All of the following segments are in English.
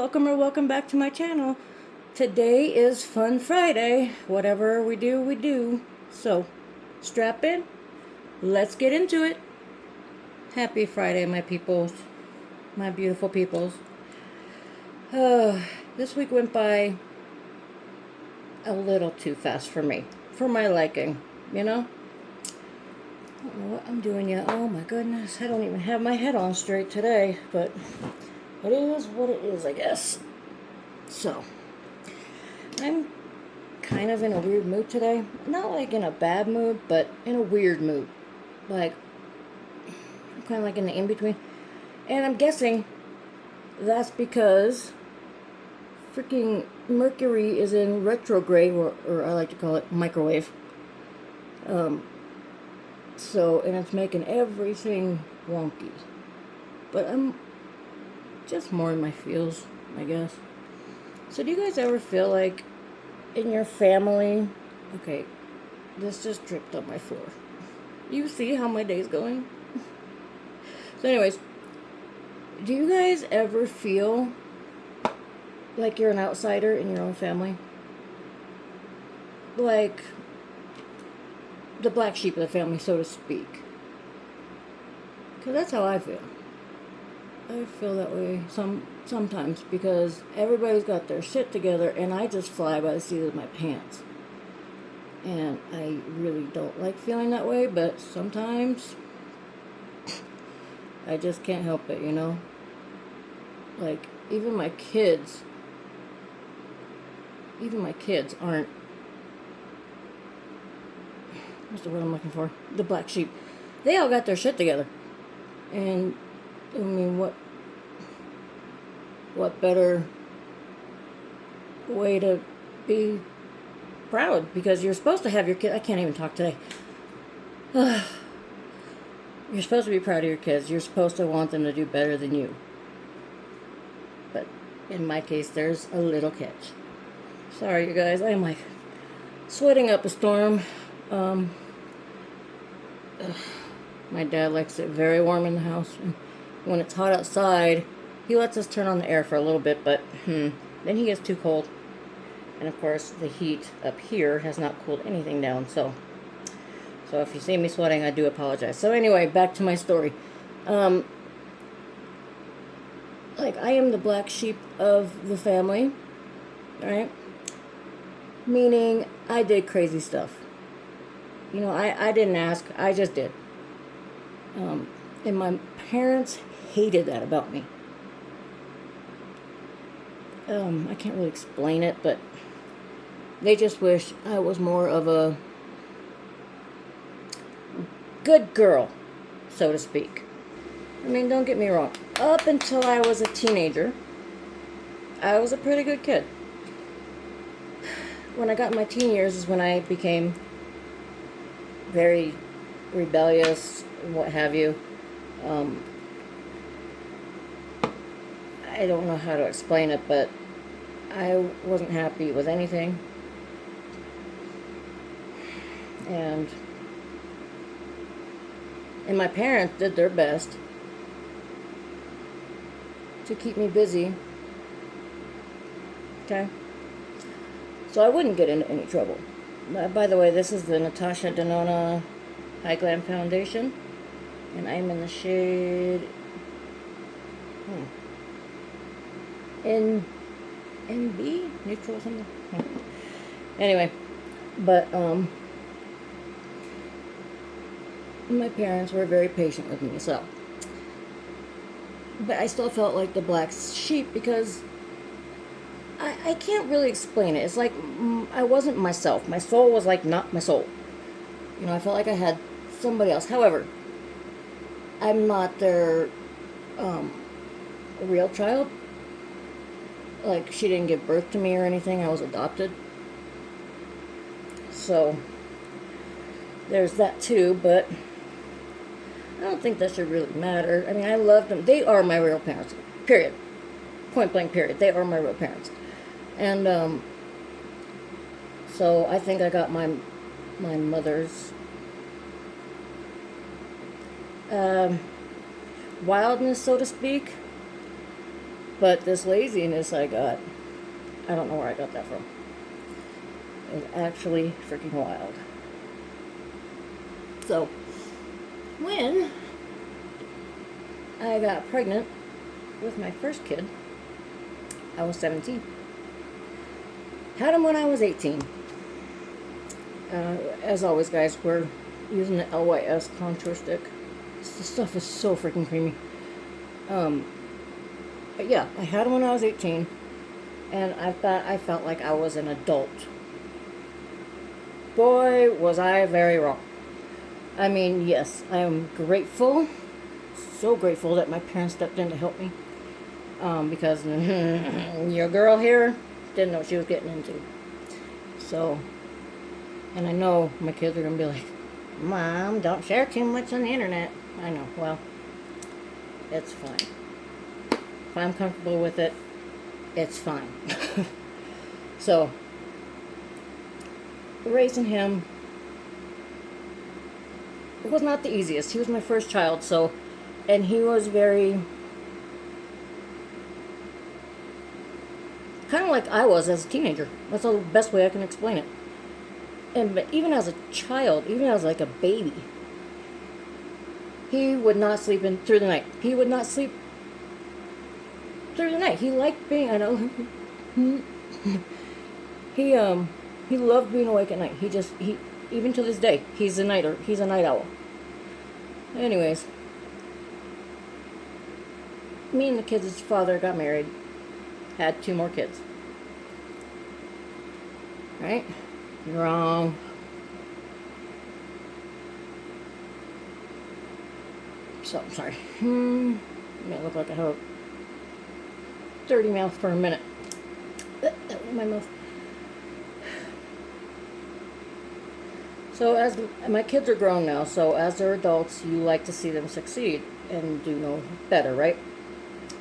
welcome or welcome back to my channel. Today is Fun Friday. Whatever we do, we do. So, strap in. Let's get into it. Happy Friday, my peoples. My beautiful peoples. This week went by a little too fast for me. For my liking, you know? I don't know what I'm doing yet. Oh my goodness. I don't even have my head on straight today. But it is what it is, I guess. So, I'm kind of in a weird mood today. Not like in a bad mood, but in a weird mood. Like, I'm kind of like in the in-between. And I'm guessing that's because freaking Mercury is in retrograde, or I like to call it microwave. So, and it's making everything wonky. But I'm just more in my feels, I guess. So do you guys ever feel like in your family, okay, this just dripped on my floor. You see how my day's going? So anyways, do you guys ever feel like you're an outsider in your own family? Like the black sheep of the family, so to speak. Because that's how I feel. I feel that way sometimes because everybody's got their shit together and I just fly by the seat of my pants. And I really don't like feeling that way, but sometimes I just can't help it, you know? Like, even my kids aren't, what's the word I'm looking for? The black sheep. They all got their shit together. And I mean, what better way to be proud? Because you're supposed to have your kid. I can't even talk today. You're supposed to be proud of your kids. You're supposed to want them to do better than you. But in my case, there's a little catch. Sorry, you guys. I'm like sweating up a storm. My dad likes it very warm in the house. And when it's hot outside, he lets us turn on the air for a little bit, but then he gets too cold. And of course, the heat up here has not cooled anything down, so if you see me sweating, I do apologize. So anyway, back to my story. Like, I am the black sheep of the family, right? Meaning, I did crazy stuff. You know, I didn't ask, I just did. And my parents hated that about me. I can't really explain it, but they just wish I was more of a good girl, so to speak. I mean, don't get me wrong. Up until I was a teenager, I was a pretty good kid. When I got in my teen years is when I became very rebellious, what have you. I don't know how to explain it, but I wasn't happy with anything. And my parents did their best to keep me busy. Okay? So I wouldn't get into any trouble. By the way, this is the Natasha Denona High Glam Foundation. And I'm in the shade NB? Neutral or something? Anyway, but my parents were very patient with me, so. But I still felt like the black sheep because I can't really explain it. It's like I wasn't myself. My soul was like not my soul. You know, I felt like I had somebody else. However, I'm not their real child. Like, she didn't give birth to me or anything. I was adopted. So, there's that too, but I don't think that should really matter. I mean, I love them. They are my real parents. Period. Point blank, period. They are my real parents. And, so I think I got my mother's wildness, so to speak, But this laziness I got, I don't know where I got that from. It's actually freaking wild. So, when I got pregnant with my first kid, I was 17. Had him when I was 18. As always, guys, we're using the LYS contour stick. This stuff is so freaking creamy. But yeah, I had him when I was 18, and I felt like I was an adult. Boy, was I very wrong. I mean, yes, I am grateful, so grateful that my parents stepped in to help me. Because your girl here didn't know what she was getting into. So, and I know my kids are going to be like, Mom, don't share too much on the internet. I know, well, it's fine. If I'm comfortable with it, it's fine. So, raising him, it was not the easiest. He was my first child, so, and he was very, kind of like I was as a teenager. That's the best way I can explain it. But even as a child, even as like a baby, he would not sleep through the night. He would not sleep through the night. He liked being, I know, he loved being awake at night. He even to this day, he's a night owl. Anyways, me and the kids' father got married, had 2 more kids. Right? Wrong. So, I'm sorry. It may look like I have a 30 mouth for a minute. In my mouth. So, as my kids are grown now, so as they're adults, you like to see them succeed and do no better, right?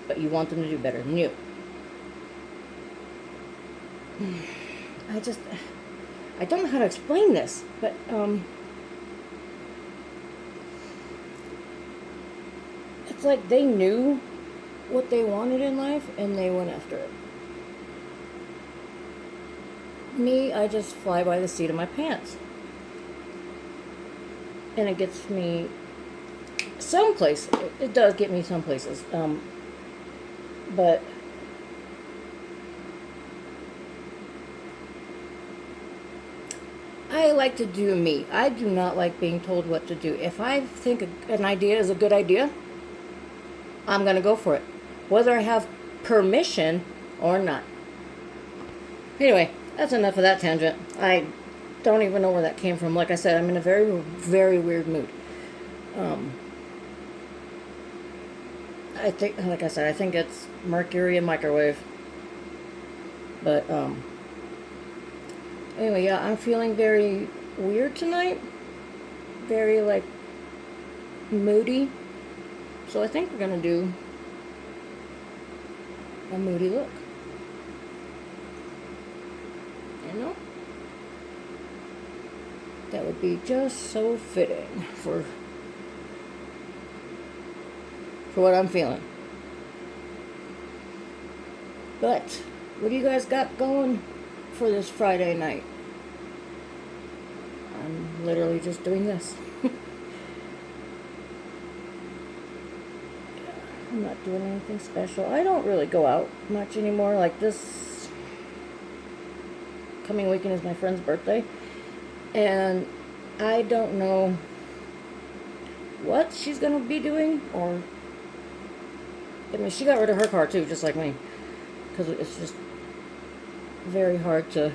But you want them to do better than you. I don't know how to explain this, but it's like they knew what they wanted in life and they went after it. Me, I just fly by the seat of my pants. And it gets me some places. It does get me some places. But I like to do me. I do not like being told what to do. If I think an idea is a good idea, I'm going to go for it, whether I have permission or not. Anyway, that's enough of that tangent. I don't even know where that came from. Like I said, I'm in a very, very weird mood. I think, like I said, I think it's mercury and microwave. But, anyway, yeah, I'm feeling very weird tonight. Very, like, moody. So I think we're going to do a moody look. You know? That would be just so fitting for what I'm feeling. But, what do you guys got going for this Friday night? I'm literally just doing this. I'm not doing anything special. I don't really go out much anymore. Like this coming weekend is my friend's birthday. And I don't know what she's going to be doing. Or, I mean, she got rid of her car too, just like me. Because it's just very hard to...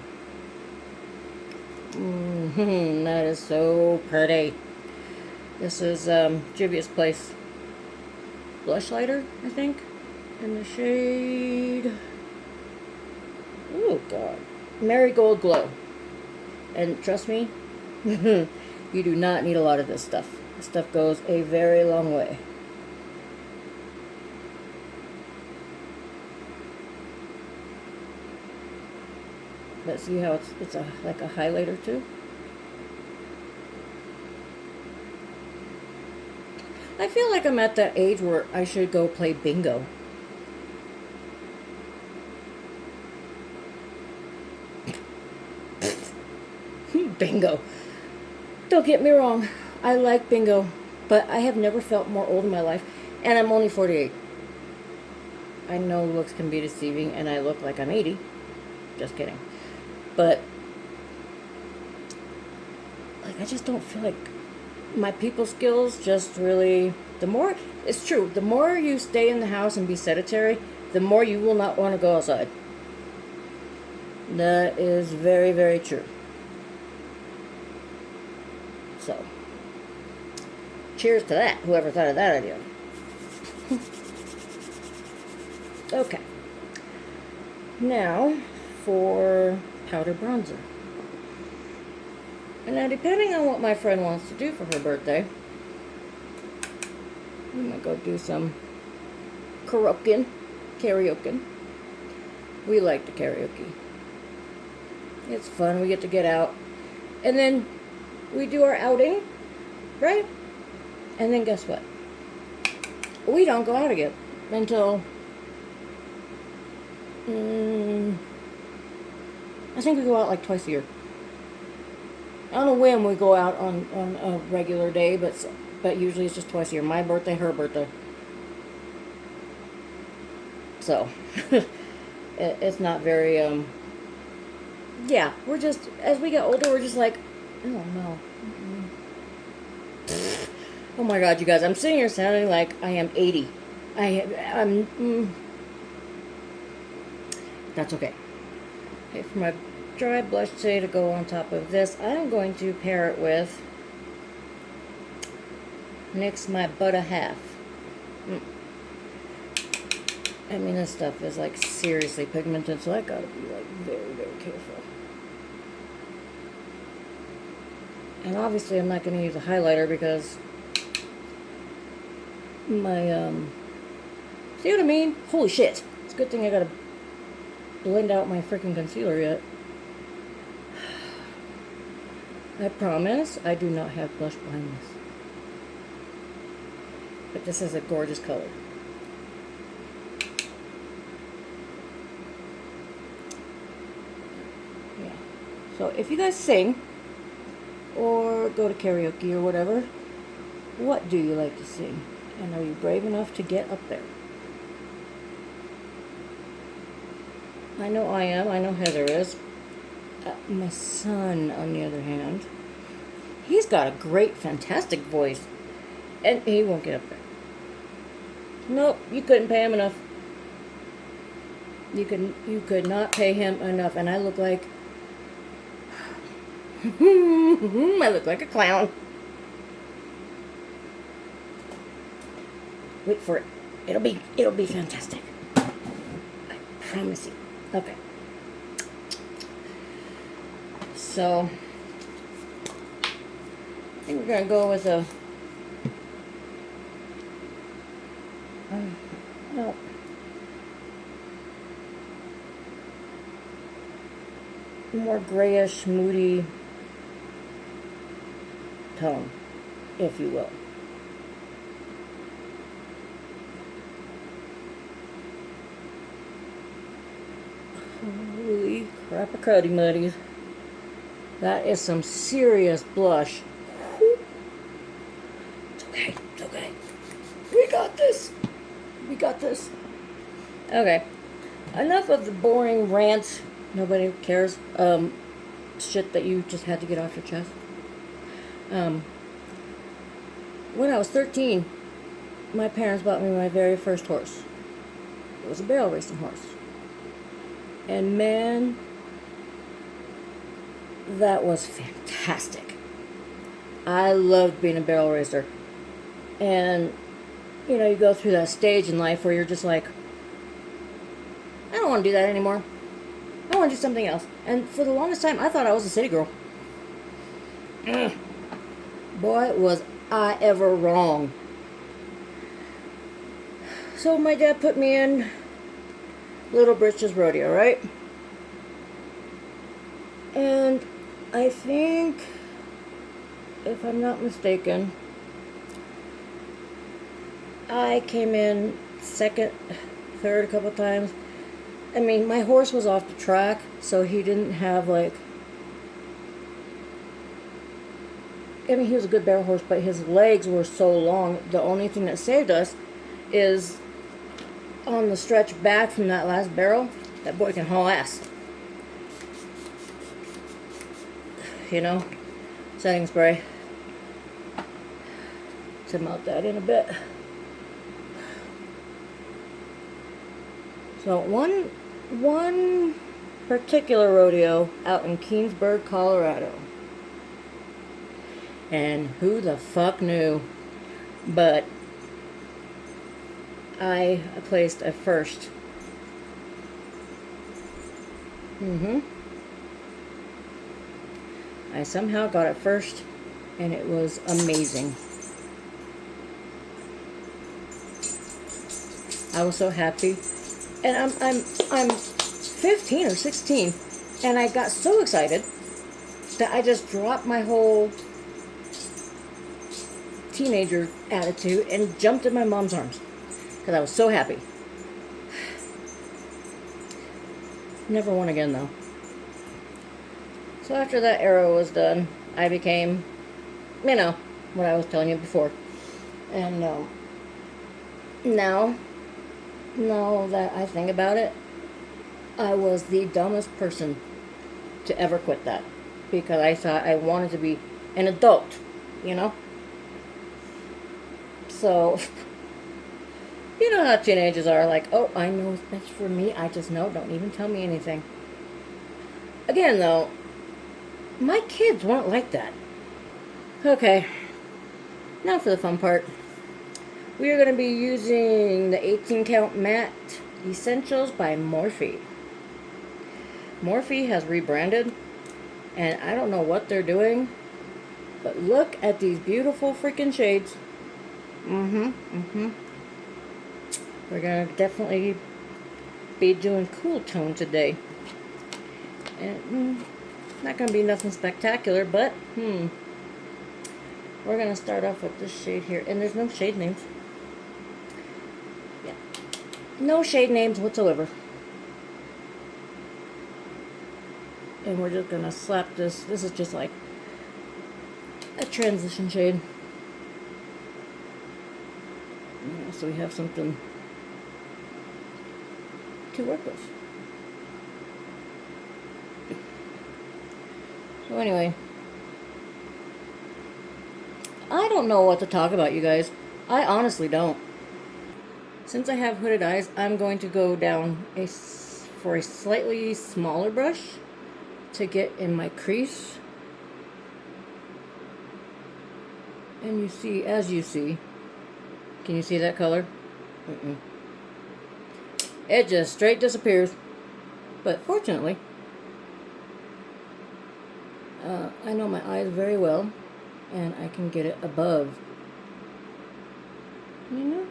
that is so pretty. This is Jivia's Place blush lighter, I think, in the shade, oh god, Marigold Glow. And trust me, you do not need a lot of this stuff. This stuff goes a very long way. But see how it's like a highlighter too? I feel like I'm at that age where I should go play bingo. bingo. Don't get me wrong, I like bingo, but I have never felt more old in my life, and I'm only 48. I know looks can be deceiving, and I look like I'm 80. Just kidding. But, like, I just don't feel like my people skills just really... It's true, the more you stay in the house and be sedentary, the more you will not want to go outside. That is very, very true. So, cheers to that, whoever thought of that idea. Okay. Now, for powder bronzer. And now, depending on what my friend wants to do for her birthday, I'm going to go do some karaoke. We like the karaoke. It's fun. We get to get out. And then we do our outing, right? And then guess what? We don't go out again until... I think we go out like twice a year. I don't know when we go out on a regular day, but usually it's just twice a year. My birthday, her birthday. So, it's not very, yeah, we're just, as we get older, we're just like, oh no. Oh my God, you guys, I'm sitting here sounding like I am 80. That's okay. Okay, for my dry blush today to go on top of this, I'm going to pair it with NYX My Butter Half. I mean, this stuff is like seriously pigmented, so I gotta be like very, very careful. And obviously I'm not gonna use a highlighter because my, see what I mean? Holy shit. It's a good thing I gotta blend out my freaking concealer yet. I promise I do not have blush blindness. But this is a gorgeous color. Yeah. So if you guys sing or go to karaoke or whatever, what do you like to sing? And are you brave enough to get up there? I know I am. I know Heather is. My son, on the other hand, he's got a great, fantastic voice. And he won't get up there. Nope, you couldn't pay him enough. You could not pay him enough. And I look like... I look like a clown. Wait for it. It'll be fantastic. I promise you. Okay. So, I think we're going to go with a, well, more grayish, moody tone, if you will. Holy crap-a-cruddy muddies. That is some serious blush. It's okay. It's okay. We got this. We got this. Okay. Enough of the boring rant. Nobody cares. Shit that you just had to get off your chest. When I was 13, my parents bought me my very first horse. It was a barrel racing horse. And man, that was fantastic. I loved being a barrel racer. And, you know, you go through that stage in life where you're just like, I don't want to do that anymore. I want to do something else. And for the longest time, I thought I was a city girl. Boy, was I ever wrong. So my dad put me in Little Britches Rodeo, right? And I think, if I'm not mistaken, I came in second, third a couple times. I mean, my horse was off the track, so he didn't have, like, I mean, he was a good barrel horse, but his legs were so long. The only thing that saved us is on the stretch back from that last barrel, that boy can haul ass. You know? Setting spray. To melt that in a bit. So one particular rodeo out in Keensburg, Colorado. And who the fuck knew? But I placed a first. I somehow got it first, and it was amazing. I was so happy, and I'm 15 or 16, and I got so excited that I just dropped my whole teenager attitude and jumped in my mom's arms because I was so happy. Never won again though. So after that era was done, I became, you know, what I was telling you before. And now that I think about it, I was the dumbest person to ever quit that. Because I thought I wanted to be an adult, you know? So, you know how teenagers are, like, oh, I know what's best for me, I just know, don't even tell me anything. Again, though, my kids weren't like that. Okay, now for the fun part. We are going to be using the 18 Count Matte Essentials by Morphe. Morphe has rebranded, and I don't know what they're doing, but look at these beautiful freaking shades. We're going to definitely be doing cool tone today. And not going to be nothing spectacular, but we're going to start off with this shade here. And there's no shade names. Yeah. No shade names whatsoever. And we're just going to slap this. This is just like a transition shade. Yeah, so we have something to work with. So anyway, I don't know what to talk about, you guys. I honestly don't. Since I have hooded eyes, I'm going to go down for a slightly smaller brush to get in my crease. And you see, as you see, can you see that color? It just straight disappears. But fortunately, I know my eyes very well, and I can get it above. You know?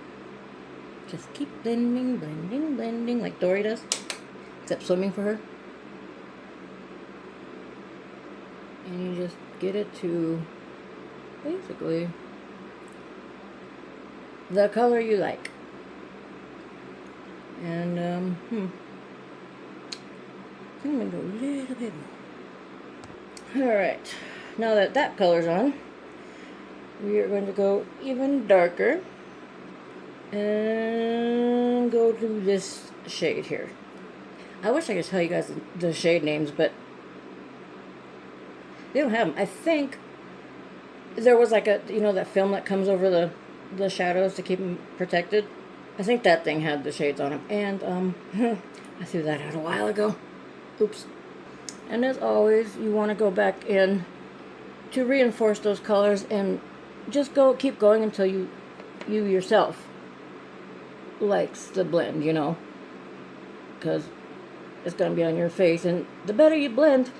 Just keep blending, blending, blending, like Dory does. Except swimming for her. And you just get it to, basically, the color you like. And, I think I'm going to go a little bit more. Alright, now that that color's on, we are going to go even darker and go to this shade here. I wish I could tell you guys the shade names, but they don't have them. I think there was like a, you know, that film that comes over the shadows to keep them protected. I think that thing had the shades on them. And I threw that out a while ago. Oops. And as always, you want to go back in to reinforce those colors and just keep going until you yourself likes the blend, you know, because it's going to be on your face, and the better you blend,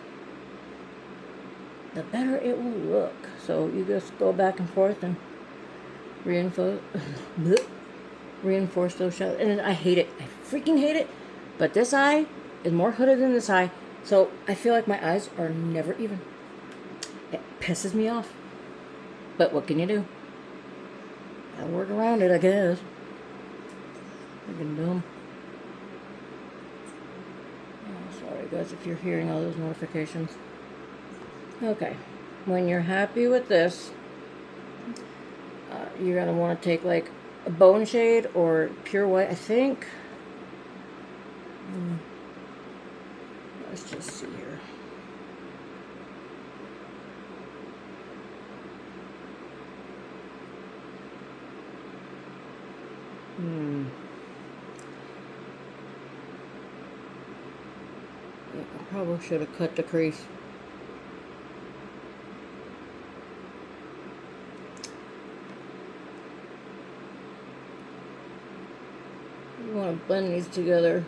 the better it will look. So you just go back and forth and reinforce those shadows. And I hate it. I freaking hate it. But this eye is more hooded than this eye. So I feel like my eyes are never even. It pisses me off. But what can you do? I work around it, I guess. Freaking dumb. Oh, sorry guys if you're hearing all those notifications. Okay. when you're happy with this, you're going to want to take like a bone shade or pure white, I think. Let's just see here. Yeah, I probably should have cut the crease. You want to blend these together.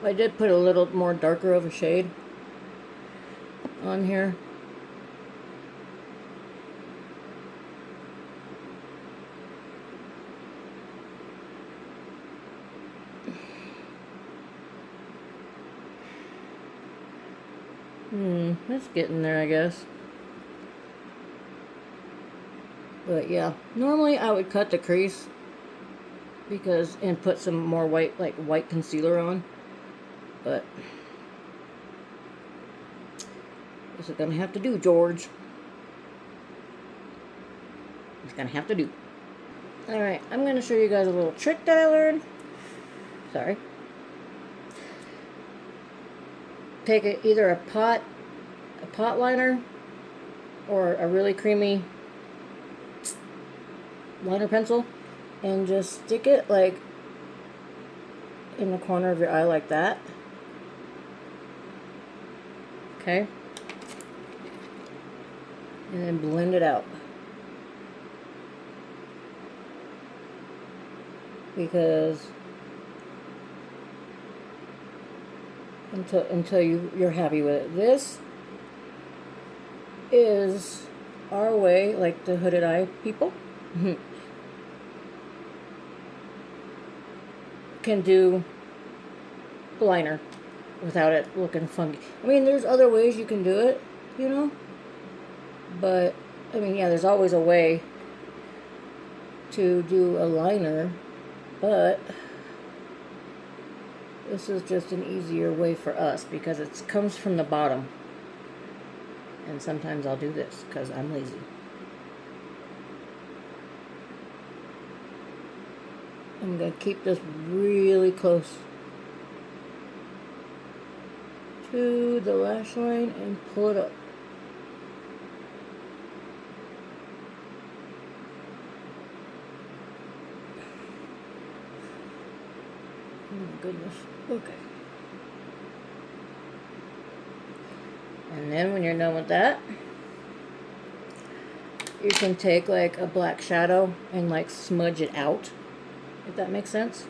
I did put a little more darker of a shade on here. It's getting there, I guess. But yeah, normally I would cut the crease and put some more white, like white concealer on. But this is gonna have to do, George. It's gonna have to do. Alright, I'm gonna show you guys a little trick that I learned. Sorry. Take either a pot liner or a really creamy liner pencil and just stick it like in the corner of your eye like that. Okay? And then blend it out. Because until you're happy with it. This is our way, like the hooded eye people can do liner without it looking funky. I mean, there's other ways you can do it, you know, but I mean, yeah, there's always a way to do a liner, but this is just an easier way for us because it comes from the bottom. And sometimes I'll do this because I'm lazy. I'm going to keep this really close to the lash line and pull it up. Oh my goodness. Okay. And then when you're done with that, you can take like a black shadow and like smudge it out, if that makes sense.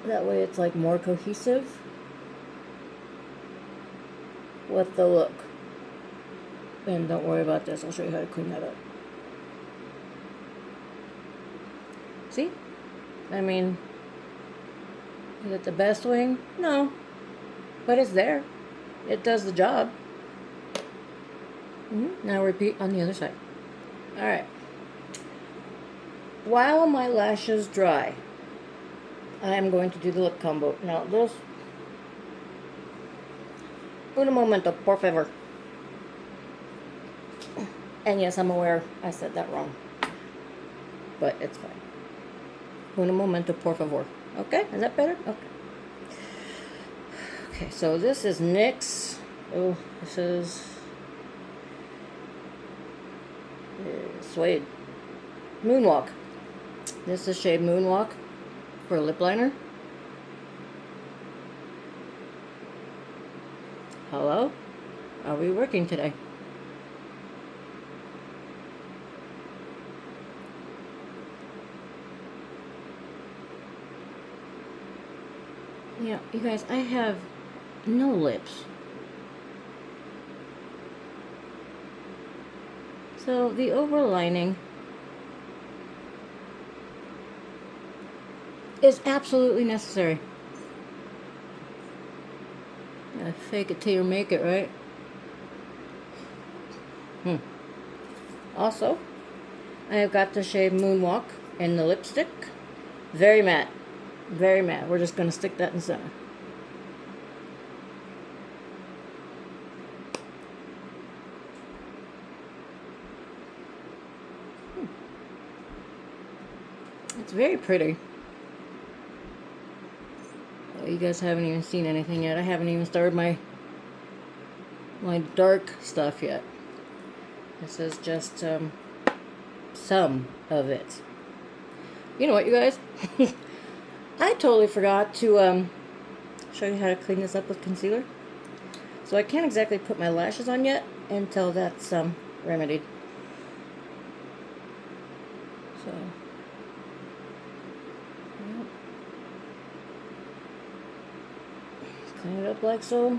That way it's like more cohesive with the look. And don't worry about this, I'll show you how to clean that up. See? I mean, is it the best wing? No. But it's there. It does the job. Now repeat on the other side. Alright. While my lashes dry, I am going to do the lip combo. Now this... Un momento, por favor. And yes, I'm aware I said that wrong. But it's fine. Un momento, por favor. Okay? Is that better? Okay. Okay, so this is NYX. Oh, this is Suede. Moonwalk. This is shade Moonwalk for a lip liner. Hello? Are we working today? Yeah, you guys, I have no lips. So the overlining is absolutely necessary. Yeah, fake it till you make it, right? Also, I have got the shade Moonwalk in the lipstick. Very matte. Very matte. We're just going to stick that in the center. It's very pretty. Oh, you guys haven't even seen anything yet. I haven't even started my dark stuff yet. This is just some of it. You know what, you guys? I totally forgot to show you how to clean this up with concealer. So I can't exactly put my lashes on yet until that's remedied. So, yep. Clean it up like so.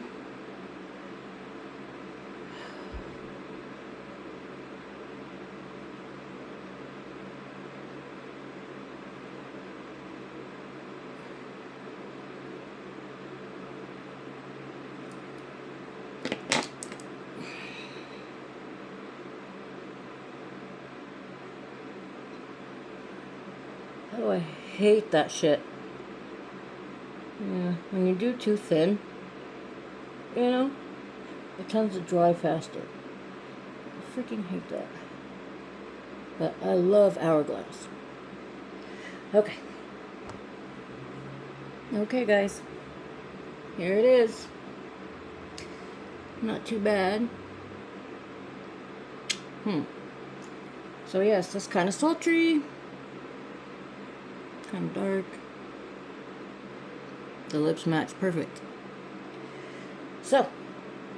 Oh, I hate that shit. Yeah, when you do too thin, you know, it tends to dry faster. I freaking hate that. But I love Hourglass. Okay. Okay, guys. Here it is. Not too bad. So yes, that's kind of sultry. Kind of dark. The lips match perfect. So,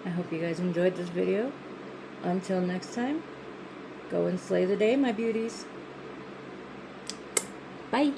I hope you guys enjoyed this video. Until next time, go and slay the day, my beauties. Bye.